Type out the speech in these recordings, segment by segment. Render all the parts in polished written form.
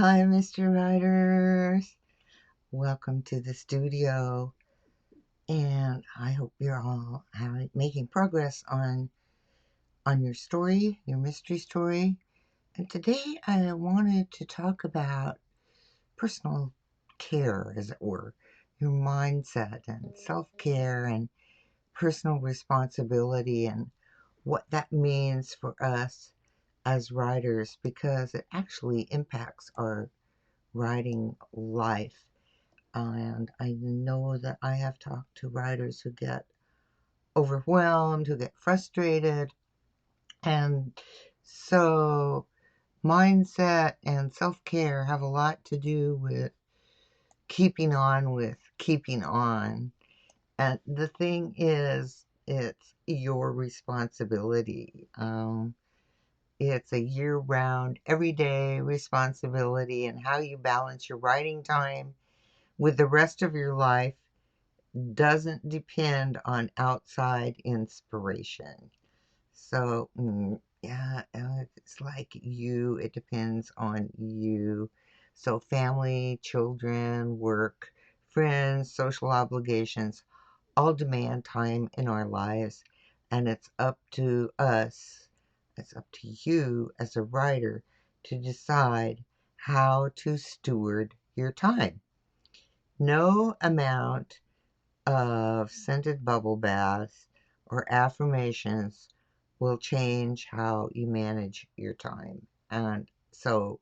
Hi, Mr. Writers. Welcome to the studio. And I hope you're all making progress on your story, your mystery story. And today I wanted to talk about personal care, as it were, your mindset and self-care and personal responsibility and what that means for us as writers because it actually impacts our writing life. And I know that I have talked to writers who get overwhelmed, who get frustrated. And so mindset and self-care have a lot to do with keeping on. And the thing is, it's your responsibility. It's a year-round, everyday responsibility, and how you balance your writing time with the rest of your life doesn't depend on outside inspiration. So, yeah, it's like you, it depends on you. So, family, children, work, friends, social obligations all demand time in our lives, and it's up to us, it's up to you as a writer to decide how to steward your time. No amount of scented bubble baths or affirmations will change how you manage your time. And so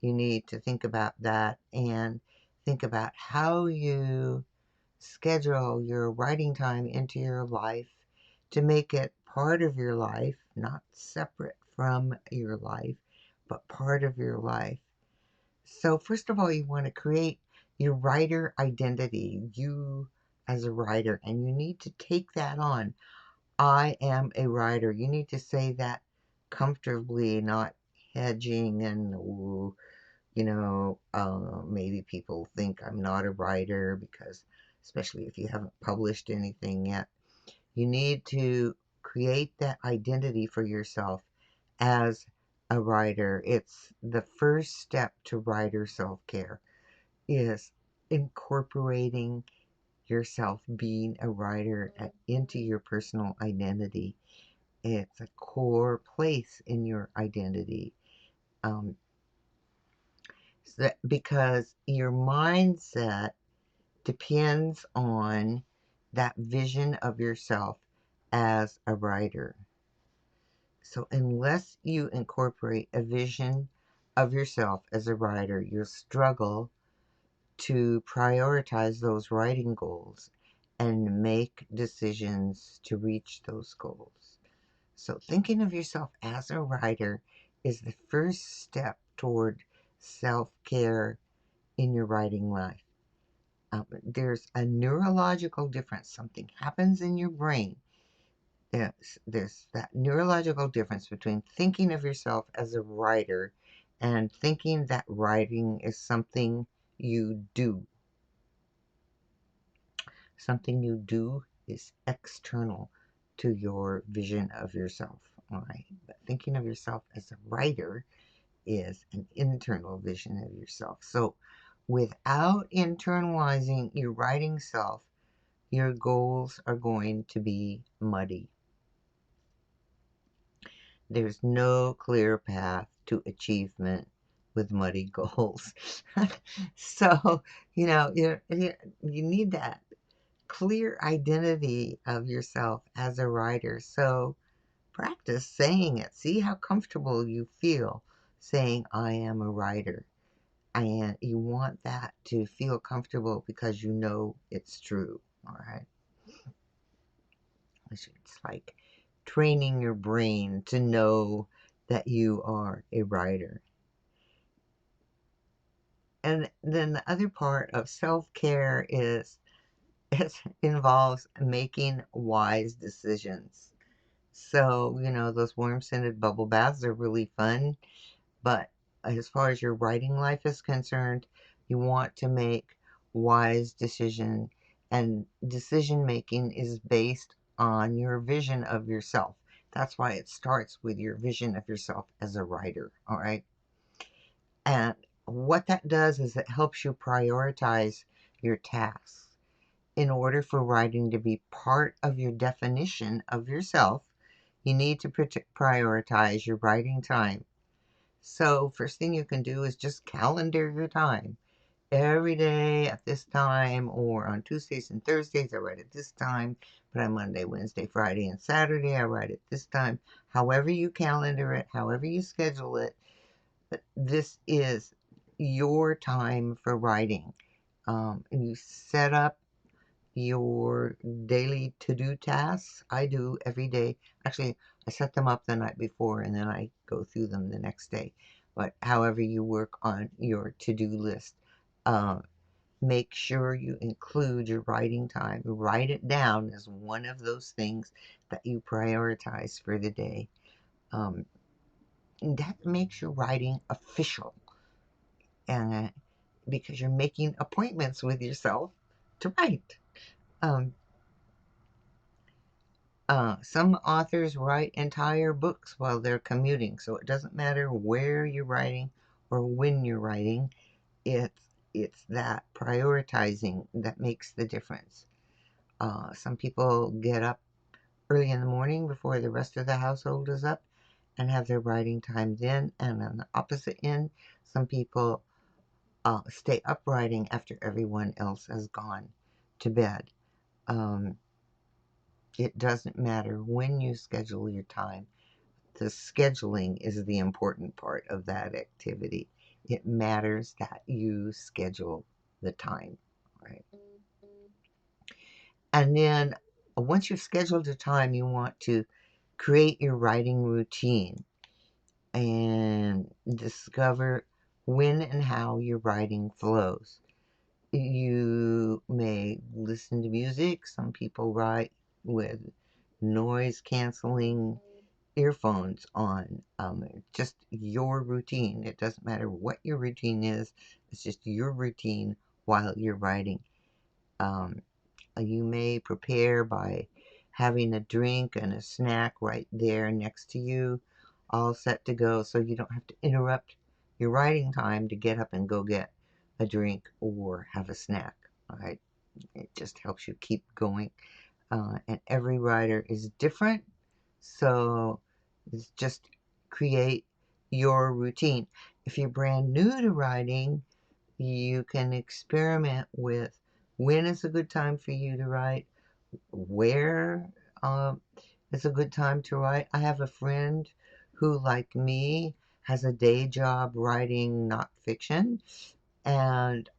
you need to think about that and think about how you schedule your writing time into your life to make it part of your life, not separate from your life, but part of your life. So, first of all, you want to create your writer identity, you as a writer, and you need to take that on. I am a writer. You need to say that comfortably, not hedging and, ooh, maybe people think I'm not a writer because, especially if you haven't published anything yet, you need to create that identity for yourself as a writer. It's the first step to writer self-care is incorporating yourself being a writer into your personal identity. It's a core place in your identity. Um, because your mindset depends on that vision of yourself as a writer. So unless you incorporate a vision of yourself as a writer, you'll struggle to prioritize those writing goals and make decisions to reach those goals. So thinking of yourself as a writer is the first step toward self-care in your writing life. There's a neurological difference. Something happens in your brain. There's that neurological difference between thinking of yourself as a writer and thinking that writing is something you do. Something you do is external to your vision of yourself. All right. But thinking of yourself as a writer is an internal vision of yourself. So without internalizing your writing self, your goals are going to be muddy. There's no clear path to achievement with muddy goals. So, you need that clear identity of yourself as a writer. So practice saying it. See how comfortable you feel saying, I am a writer. And you want that to feel comfortable because you know it's true. All right. It's like training your brain to know that you are a writer. And then the other part of self-care is it involves making wise decisions. So, those warm-scented bubble baths are really fun, but as far as your writing life is concerned, you want to make wise decisions, and decision making is based on your vision of yourself. That's why it starts with your vision of yourself as a writer, all right? And what that does is it helps you prioritize your tasks. In order for writing to be part of your definition of yourself, you need to prioritize your writing time. So, first thing you can do is just calendar your time. Every day at this time, or on Tuesdays and Thursdays, I write at this time, but on Monday, Wednesday, Friday, and Saturday, I write at this time. However, you calendar it, however, you schedule it, this is your time for writing. You set up your daily to-do tasks. I do every day. Actually, I set them up the night before and then I go through them the next day. But however you work on your to-do list, uh, make sure you include your writing time. Write it down as one of those things that you prioritize for the day. Um, that makes your writing official, and because you're making appointments with yourself to write. Um, some authors write entire books while they're commuting, so it doesn't matter where you're writing or when you're writing. It's that prioritizing that makes the difference. Some people get up early in the morning before the rest of the household is up and have their writing time then. And on the opposite end, some people stay up writing after everyone else has gone to bed. Um, it doesn't matter when you schedule your time. The scheduling is the important part of that activity. It matters that you schedule the time, right? And then once you've scheduled the time, you want to create your writing routine and discover when and how your writing flows. You may listen to music. Some people write with noise canceling earphones on. Just your routine. It doesn't matter what your routine is, it's just your routine while you're writing. Um, you may prepare by having a drink and a snack right there next to you, all set to go, so you don't have to interrupt your writing time to get up and go get a drink or have a snack. All right, it just helps you keep going. And every writer is different, so it's just create your routine. If you're brand new to writing, you can experiment with when is a good time for you to write, where is a good time to write. I have a friend who, like me, has a day job writing not fiction, and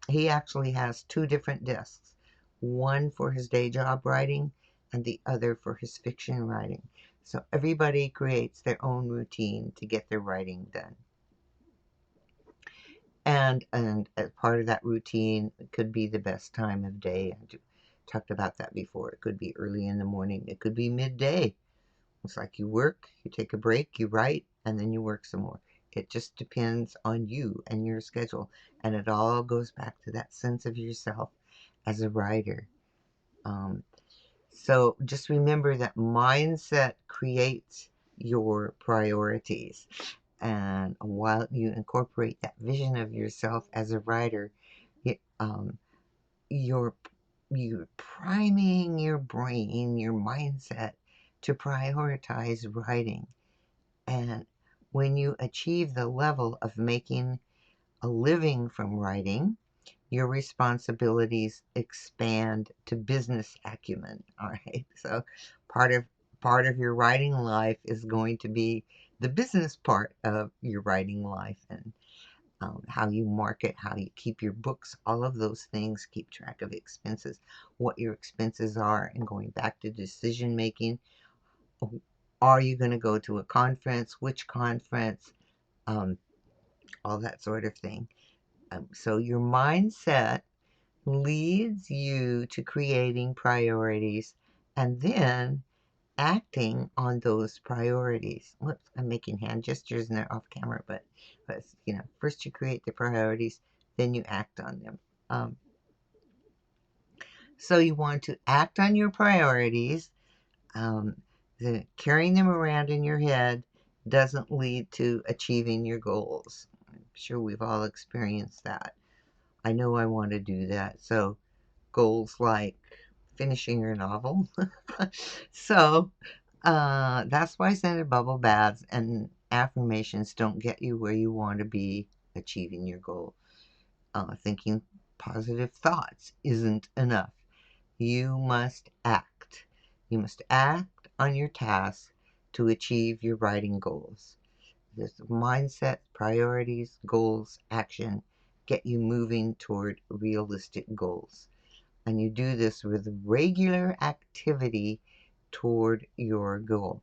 he actually has two different desks, one for his day job writing and the other for his fiction writing. So everybody creates their own routine to get their writing done. And as part of that routine, it could be the best time of day. I talked about that before. It could be early in the morning. It could be midday. It's like you work, you take a break, you write, and then you work some more. It just depends on you and your schedule. And it all goes back to that sense of yourself as a writer. Um, so just remember that mindset creates your priorities. And while you incorporate that vision of yourself as a writer, it, you're you're priming your brain, your mindset to prioritize writing. And when you achieve the level of making a living from writing, your responsibilities expand to business acumen. All right. So part of part of your writing life is going to be the business part of your writing life, and how you market, how you keep your books, all of those things, keep track of expenses, what your expenses are, and going back to decision making. Are you going to go to a conference? Which conference? Um, all that sort of thing. So your mindset leads you to creating priorities and then acting on those priorities. Whoops, I'm making hand gestures and they're off camera, but first you create the priorities, then you act on them. Um, so you want to act on your priorities. Um, carrying them around in your head doesn't lead to achieving your goals. sure we've all experienced that. I know I want to do that. So goals like finishing your novel. So that's why scented bubble baths and affirmations don't get you where you want to be achieving your goal. Thinking positive thoughts isn't enough. You must act. You must act on your tasks to achieve your writing goals. This mindset, priorities, goals, action get you moving toward realistic goals. And you do this with regular activity toward your goal.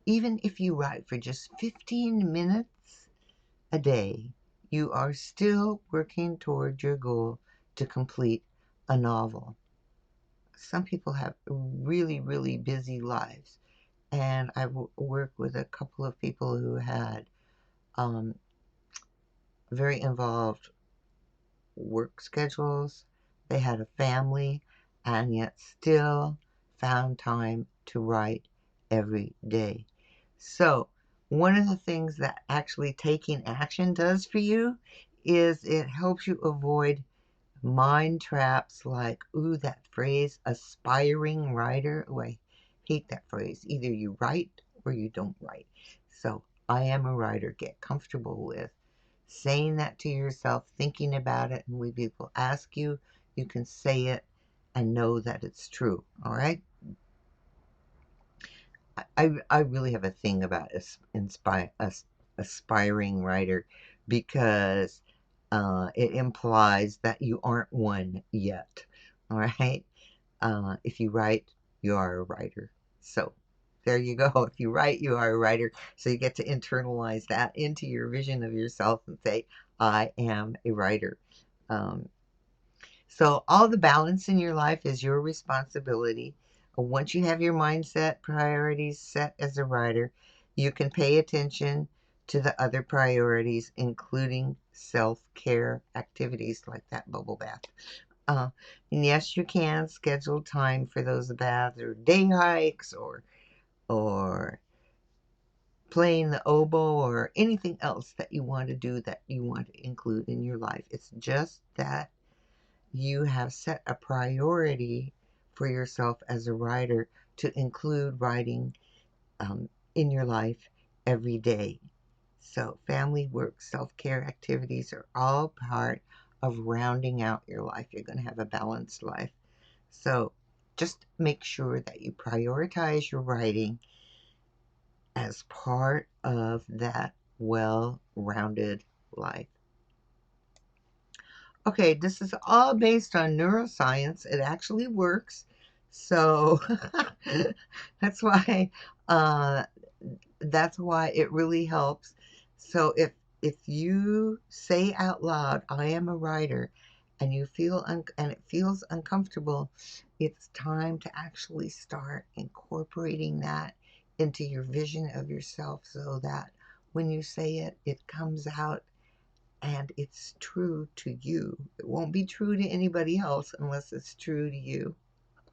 Even if you write for just 15 minutes a day, you are still working toward your goal to complete a novel. Some people have really, really busy lives, and I worked with a couple of people who had um, very involved work schedules. They had a family, and yet still found time to write every day. So, one of the things that actually taking action does for you is it helps you avoid mind traps like, ooh, that phrase, aspiring writer. Oh, I hate that phrase. Either you write or you don't write. So, I am a writer. Get comfortable with saying that to yourself, thinking about it, and when people ask you, you can say it and know that it's true. All right. I really have a thing about aspiring writer because it implies that you aren't one yet. All right. If you write, you are a writer. So there you go. If you write, you are a writer. So you get to internalize that into your vision of yourself and say, I am a writer. Um, so all the balance in your life is your responsibility. Once you have your mindset priorities set as a writer, you can pay attention to the other priorities, including self-care activities like that bubble bath. Uh, and yes, you can schedule time for those baths or day hikes or playing the oboe or anything else that you want to do that you want to include in your life. It's just that you have set a priority for yourself as a writer to include writing in your life every day. So, family, work, self care activities are all part of rounding out your life. You're going to have a balanced life. So, just make sure that you prioritize your writing as part of that well rounded life. Okay, this is all based on neuroscience. It actually works. So that's why uh, that's why it really helps. So if you say out loud, "I am a writer," and you feel and it feels uncomfortable, it's time to actually start incorporating that into your vision of yourself, so that when you say it, it comes out and it's true to you. It won't be true to anybody else unless it's true to you.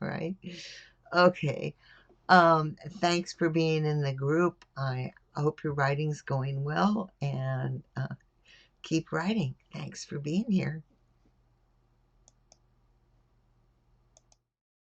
Right? Okay. Thanks for being in the group. I hope your writing's going well and keep writing. Thanks for being here.